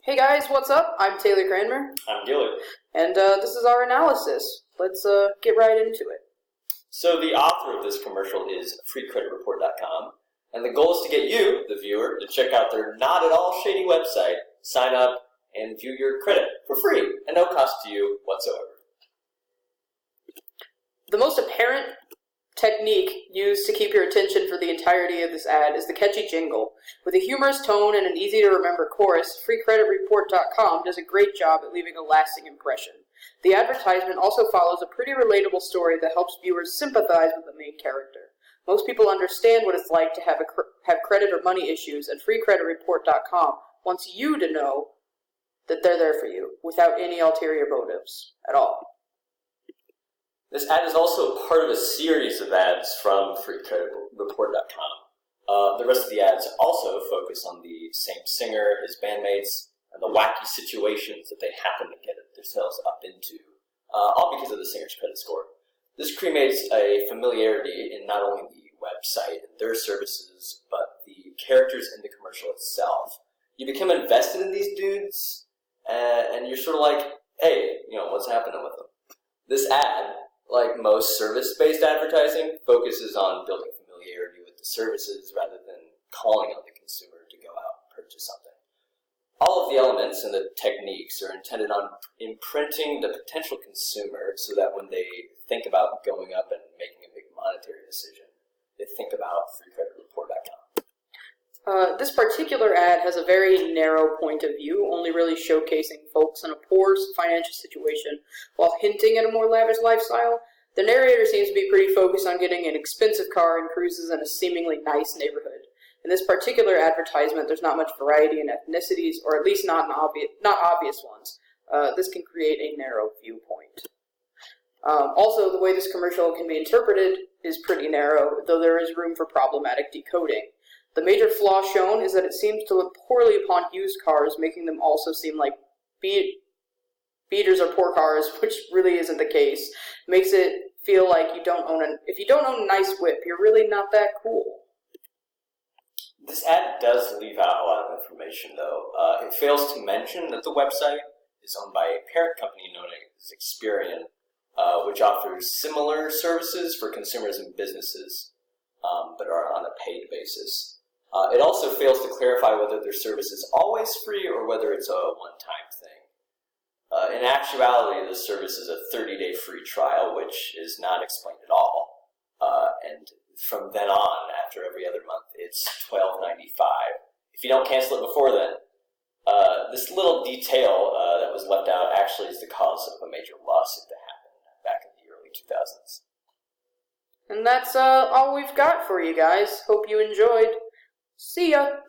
Hey guys, what's up? I'm Taylor Cranmer. I'm Gilly. And this is our analysis. Let's get right into it. So the author of this commercial is freecreditreport.com, and the goal is to get you, the viewer, to check out their not at all shady website, sign up, and view your credit for free and no cost to you whatsoever. The most apparent technique used to keep your attention for the entirety of this ad is the catchy jingle. With a humorous tone and an easy-to-remember chorus, freecreditreport.com does a great job at leaving a lasting impression. The advertisement also follows a pretty relatable story that helps viewers sympathize with the main character. Most people understand what it's like to have credit or money issues, and freecreditreport.com wants you to know that they're there for you, without any ulterior motives at all. This ad is also part of a series of ads from freecreditreport.com. The rest of the ads also focus on the same singer, his bandmates, and the wacky situations that they happen to get themselves up into, all because of the singer's credit score. This creates a familiarity in not only the website and their services, but the characters in the commercial itself. You become invested in these dudes, and you're sort of like, hey, what's happening with them? This ad, like most service-based advertising, focuses on building familiarity with the services rather than calling on the consumer to go out and purchase something. All of the elements and the techniques are intended on imprinting the potential consumer so that when they think about going up and making a big monetary decision, they think about freecreditreport.com. This particular ad has a very narrow point of view, only really showcasing folks in a poor financial situation while hinting at a more lavish lifestyle. The narrator seems to be pretty focused on getting an expensive car and cruises in a seemingly nice neighborhood. In this particular advertisement, there's not much variety in ethnicities, or at least not obvious ones. This can create a narrow viewpoint. Also, the way this commercial can be interpreted is pretty narrow, though there is room for problematic decoding. The major flaw shown is that it seems to look poorly upon used cars, making them also seem like beaters or poor cars, which really isn't the case. Makes it feel like if you don't own a nice whip, you're really not that cool. This ad does leave out a lot of information, though. It fails to mention that the website is owned by a parent company known as Experian, which offers similar services for consumers and businesses, but are on a paid basis. It also fails to clarify whether their service is always free or whether it's a one-time thing. In actuality, the service is a 30-day free trial, which is not explained at all. And from then on, after every other month, it's $12.95. If you don't cancel it before then, this little detail that was left out actually is the cause of a major lawsuit that happened back in the early 2000s. And that's all we've got for you guys. Hope you enjoyed. See ya!